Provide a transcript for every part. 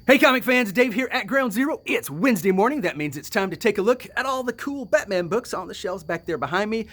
Hey comic fans, Dave here at Ground Zero. It's Wednesday morning. That means it's time to take a look at all the cool Batman books on the shelves back there behind me.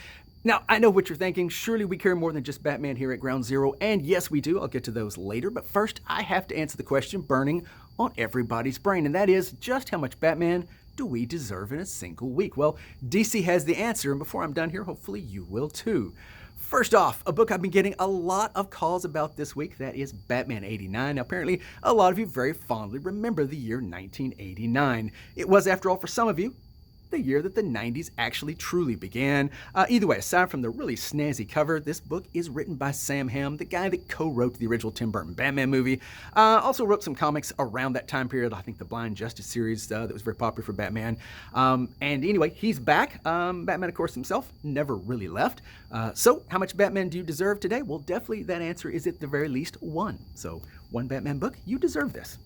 Now, I know what you're thinking. Surely we carry more than just Batman here at Ground Zero. And yes, we do. I'll get to those later. But first, I have to answer the question burning on everybody's brain. And that is, just how much Batman do we deserve in a single week? Well, DC has the answer. And before I'm done here, hopefully you will too. First off, a book I've been getting a lot of calls about this week, that is Batman 89. Now, apparently, a lot of you very fondly remember the year 1989. It was, after all, for some of you, the year that the 90s actually truly began. Either way, aside from the really snazzy cover, this book is written by Sam Hamm, the guy that co-wrote the original Tim Burton Batman movie. Also wrote some comics around that time period, I think the Blind Justice series that was very popular for Batman. And anyway, he's back. Batman, of course, himself never really left. So how much Batman do you deserve today? Well, definitely that answer is at the very least one. So one Batman book, you deserve this.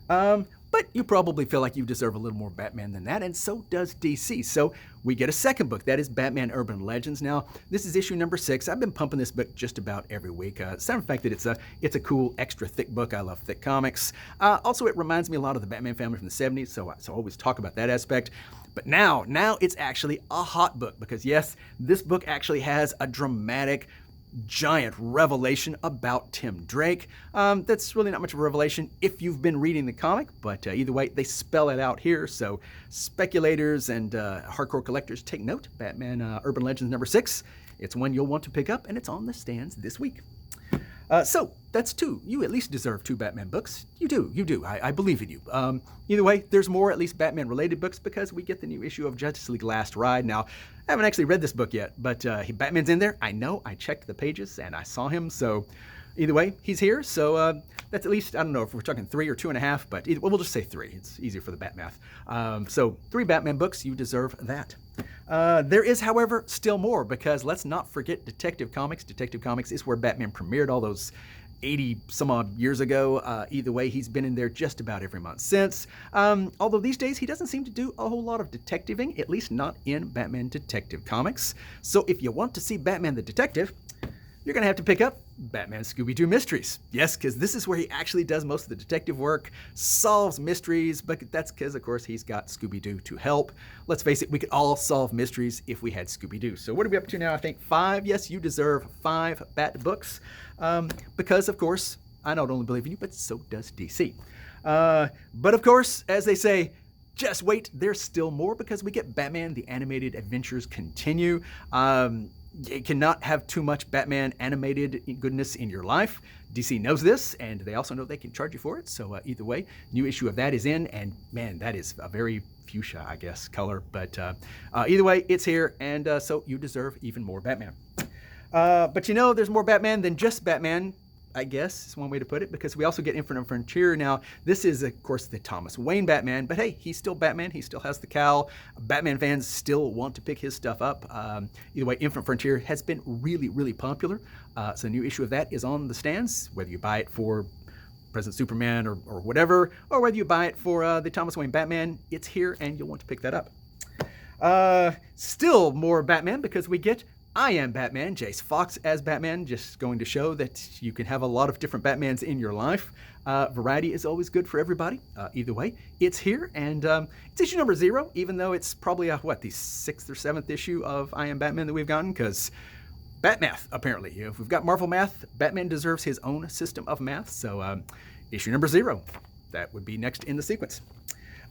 But you probably feel like you deserve a little more Batman than that, and so does DC. So we get a second book, that is Batman Urban Legends. Now, this is issue number 6. I've been pumping this book just about every week. Aside from the fact that it's a cool, extra thick book. I love thick comics. Also, it reminds me a lot of the Batman family from the 70s, so I always talk about that aspect. But now it's actually a hot book, because yes, this book actually has a dramatic, giant revelation about Tim Drake. That's really not much of a revelation if you've been reading the comic, but either way, they spell it out here. So speculators and hardcore collectors, take note. Batman Urban Legends number 6. It's one you'll want to pick up, and it's on the stands this week. So that's 2. You at least deserve 2 Batman books. You do. I believe in you. Either way, there's more, at least Batman-related books, because we get the new issue of Justice League Last Ride. Now, I haven't actually read this book yet, but Batman's in there. I know. I checked the pages, and I saw him. So either way, he's here. So that's at least, I don't know if we're talking 3 or 2.5, but we'll just say 3. It's easier for the bat math. So 3 Batman books. You deserve that. There is, however, still more, because let's not forget Detective Comics. Detective Comics is where Batman premiered all those 80 some odd years ago. Either way, he's been in there just about every month since. Although these days he doesn't seem to do a whole lot of detectiving, at least not in Batman Detective Comics. So if you want to see Batman the Detective, you're going to have to pick up Batman Scooby-Doo Mysteries. Yes, because this is where he actually does most of the detective work, solves mysteries, but that's because, of course, he's got Scooby-Doo to help. Let's face it, we could all solve mysteries if we had Scooby-Doo. So what are we up to now? I think 5. Yes, you deserve 5 Bat books, because, of course, I not only believe in you, but so does DC. But, of course, as they say, just wait, there's still more, because we get Batman the Animated Adventures Continue. You cannot have too much Batman animated goodness in your life. DC knows this, and they also know they can charge you for it. So either way, new issue of that is in, and man, that is a very fuchsia, I guess, color. But either way, it's here, and so you deserve even more Batman. But you know, there's more Batman than just Batman, I guess is one way to put it, because we also get Infinite Frontier. Now, this is, of course, the Thomas Wayne Batman, but hey, he's still Batman. He still has the cowl. Batman fans still want to pick his stuff up. Either way, Infinite Frontier has been really, really popular. So a new issue of that is on the stands, whether you buy it for President Superman or whatever, or whether you buy it for the Thomas Wayne Batman, it's here, and you'll want to pick that up. Still more Batman, because we get I Am Batman, Jace Fox as Batman, just going to show that you can have a lot of different Batmans in your life. Variety is always good for everybody. Either way, it's here, and it's issue number 0, even though it's probably, the 6th or 7th issue of I Am Batman that we've gotten, because Batmath, apparently. If we've got Marvel math, Batman deserves his own system of math, so issue number 0, that would be next in the sequence.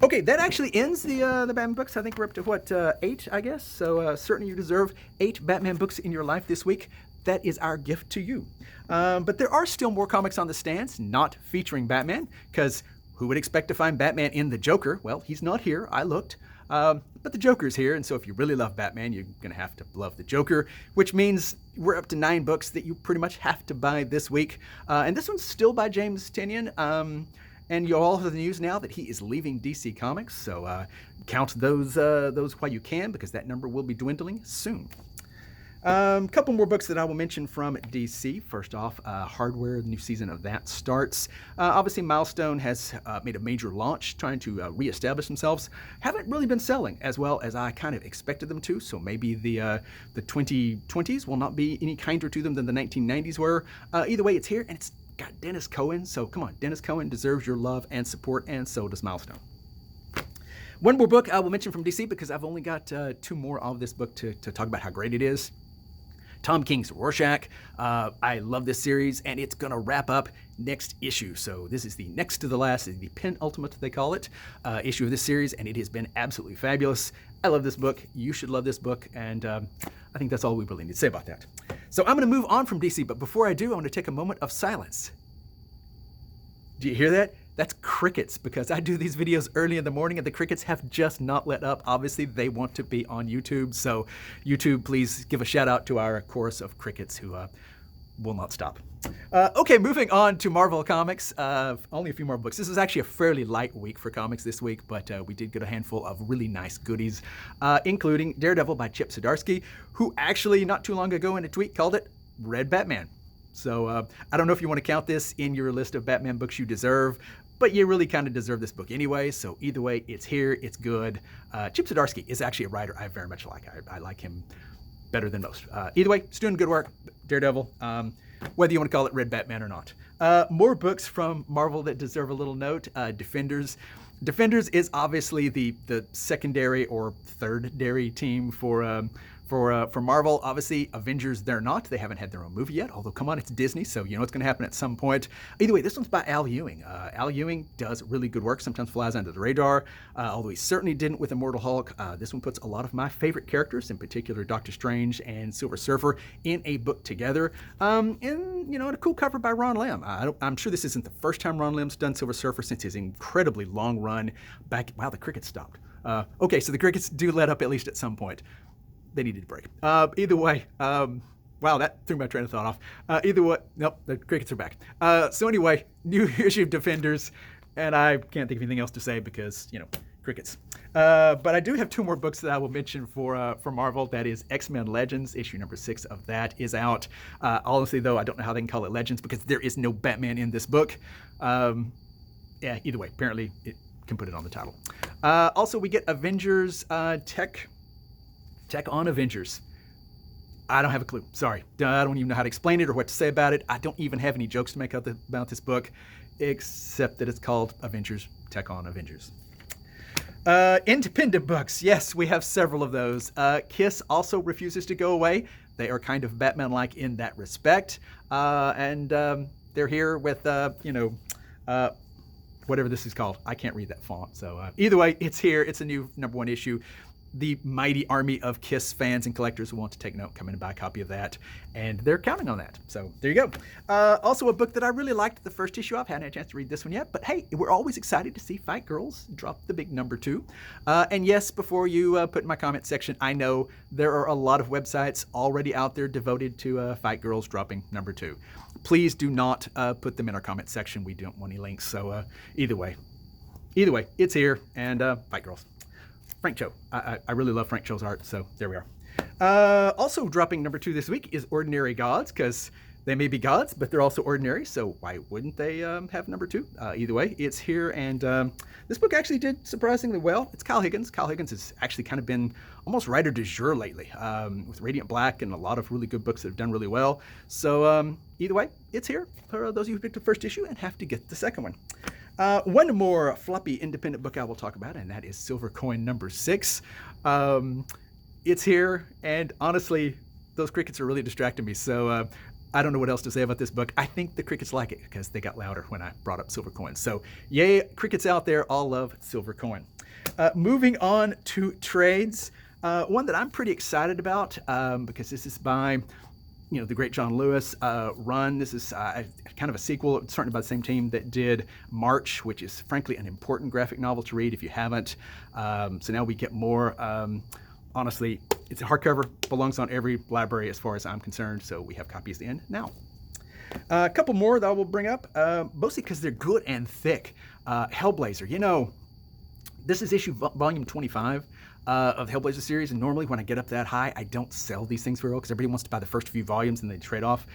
Okay, that actually ends the Batman books. I think we're up to, 8, I guess? So certainly you deserve 8 Batman books in your life this week. That is our gift to you. But there are still more comics on the stands, not featuring Batman, because who would expect to find Batman in the Joker? Well, he's not here. I looked. But the Joker's here, and so if you really love Batman, you're going to have to love the Joker, which means we're up to 9 books that you pretty much have to buy this week. And this one's still by James Tynion. And you all have the news now that he is leaving DC Comics, so count those while you can, because that number will be dwindling soon. Couple more books that I will mention from DC. First off, Hardware, the new season of that starts. Obviously, Milestone has made a major launch, trying to reestablish themselves. Haven't really been selling as well as I kind of expected them to, so maybe the 2020s will not be any kinder to them than the 1990s were. Either way, it's here, and it's got Dennis Cohen. So come on, Dennis Cohen deserves your love and support, and so does Milestone. One more book I will mention from DC, because I've only got 2 more of this book to talk about how great it is. Tom King's Rorschach. I love this series, and it's going to wrap up next issue. So this is the next to the last, the penultimate, they call it, issue of this series, and it has been absolutely fabulous. I love this book. You should love this book, and I think that's all we really need to say about that. So I'm going to move on from DC, but before I do, I want to take a moment of silence. Do you hear that? That's crickets, because I do these videos early in the morning and the crickets have just not let up. Obviously, they want to be on YouTube. So YouTube, please give a shout out to our chorus of crickets who will not stop. Okay, moving on to Marvel Comics. Only a few more books. This is actually a fairly light week for comics this week, but we did get a handful of really nice goodies, including Daredevil by Chip Zdarsky, who actually not too long ago in a tweet called it Red Batman. So I don't know if you want to count this in your list of Batman books you deserve, but you really kind of deserve this book anyway. So either way, it's here, it's good. Chip Zdarsky is actually a writer I very much like. I like him better than most. Either way, he's doing good work. Daredevil, whether you want to call it Red Batman or not. More books from Marvel that deserve a little note. Defenders. Defenders is obviously the secondary or third-dairy team for Marvel. Obviously, Avengers, they're not. They haven't had their own movie yet, although come on, it's Disney, so you know it's going to happen at some point. Either way, this one's by Al Ewing. Al Ewing does really good work, sometimes flies under the radar, although he certainly didn't with Immortal Hulk. This one puts a lot of my favorite characters, in particular Doctor Strange and Silver Surfer, in a book together. And, you know, a cool cover by Ron Lim. I'm sure this isn't the first time Ron Lim's done Silver Surfer since his incredibly long run back. Wow, the crickets stopped. Okay, so the crickets do let up at least at some point. They needed a break. Either way, wow, that threw my train of thought off. Either way, nope, the crickets are back. So anyway, new issue of Defenders, and I can't think of anything else to say because, you know, crickets. But I do have 2 more books that I will mention for Marvel. That is X-Men Legends. Issue number 6 of that is out. Honestly, though, I don't know how they can call it Legends because there is no Batman in this book. Yeah, either way, apparently it can put it on the title. Also, we get Avengers Tech on Avengers. I don't have a clue. Sorry. I don't even know how to explain it or what to say about it. I don't even have any jokes to make about this book, except that it's called Avengers Tech on Avengers. Independent books. Yes, we have several of those. Kiss also refuses to go away. They are kind of Batman-like in that respect. And they're here with, you know, whatever this is called. I can't read that font. So either way, it's here. It's a new #1 issue. The mighty army of Kiss fans and collectors who want to take note, come in and buy a copy of that. And they're counting on that. So there you go. Also a book that I really liked the first issue of. Hadn't had a chance to read this one yet. But hey, we're always excited to see Fight Girls drop the big #2. And yes, before you put in my comment section, I know there are a lot of websites already out there devoted to Fight Girls dropping #2. Please do not put them in our comment section. We don't want any links. So either way, it's here. And Fight Girls. Frank Cho. I really love Frank Cho's art, so there we are. Also dropping #2 this week is Ordinary Gods, because they may be gods, but they're also ordinary, so why wouldn't they have #2? Either way, it's here, and this book actually did surprisingly well. It's Kyle Higgins. Kyle Higgins has actually kind of been almost writer du jour lately, with Radiant Black and a lot of really good books that have done really well. So either way, it's here for those of you who picked the first issue and have to get the second one. One more floppy independent book I will talk about, and that is Silver Coin #6. It's here, and honestly, those crickets are really distracting me, so I don't know what else to say about this book. I think the crickets like it because they got louder when I brought up Silver Coin. So yay, crickets out there, all love Silver Coin. Moving on to trades, one that I'm pretty excited about because this is by the great John Lewis run. This is kind of a sequel. It's started by the same team that did March, which is frankly an important graphic novel to read if you haven't. So now we get more. Honestly, it's a hardcover, belongs on every library as far as I'm concerned, so we have copies in now. A couple more that I will bring up, mostly because they're good and thick. Hellblazer, this is issue volume 25 of the Hellblazer series, and normally when I get up that high, I don't sell these things very well because everybody wants to buy the first few volumes and they trade off.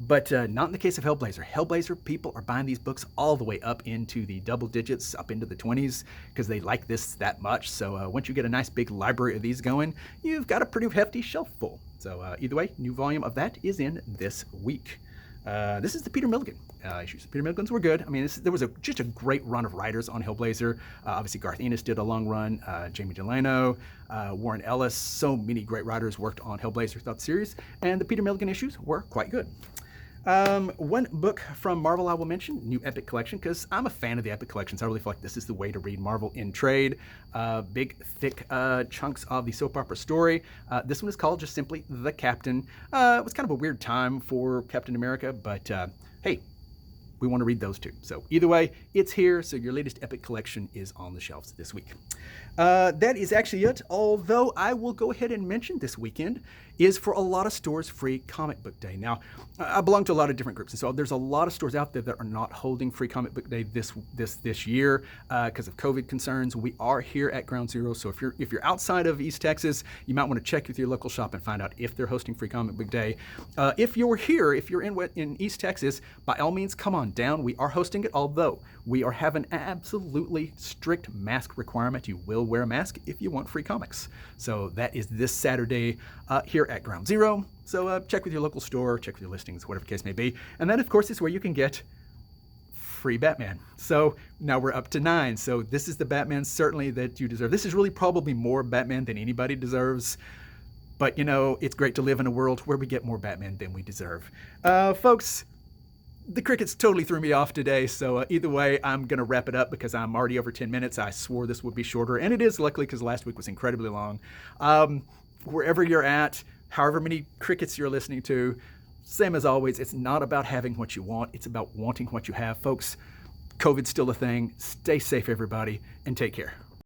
But not in the case of Hellblazer. Hellblazer, people are buying these books all the way up into the double digits, up into the 20s, because they like this that much. So once you get a nice big library of these going, you've got a pretty hefty shelf full. So either way, new volume of that is in this week. This is the Peter Milligan issues. Peter Milligans were good. I mean, there was just a great run of writers on Hellblazer. Obviously, Garth Ennis did a long run. Jamie Delano, Warren Ellis, so many great writers worked on Hellblazer throughout the series, and the Peter Milligan issues were quite good. One book from Marvel I will mention, new Epic Collection, because I'm a fan of the Epic Collections. I really feel like this is the way to read Marvel in trade. Big, thick chunks of the soap opera story. This one is called just simply The Captain. It was kind of a weird time for Captain America, but hey, we want to read those too. So either way, it's here. So your latest Epic Collection is on the shelves this week. That is actually it, although I will go ahead and mention this weekend is for a lot of stores free comic book day. Now, I belong to a lot of different groups, and so there's a lot of stores out there that are not holding free comic book day this year because of COVID concerns. We are here at Ground Zero, so if you're outside of East Texas, you might want to check with your local shop and find out if they're hosting free comic book day. If you're here, if you're in East Texas, by all means, come on down. We are hosting it, although we are having an absolutely strict mask requirement. You will wear a mask if you want free comics. So that is this Saturday here at Ground Zero. So check with your local store, check with your listings, whatever the case may be. And that, of course, is where you can get free Batman. So now we're up to 9. So this is the Batman certainly that you deserve. This is really probably more Batman than anybody deserves. But, you know, it's great to live in a world where we get more Batman than we deserve. Folks, the crickets totally threw me off today, so either way, I'm going to wrap it up because I'm already over 10 minutes. I swore this would be shorter, and it is, luckily, because last week was incredibly long. Wherever you're at, however many crickets you're listening to, same as always, it's not about having what you want. It's about wanting what you have. Folks, COVID's still a thing. Stay safe, everybody, and take care.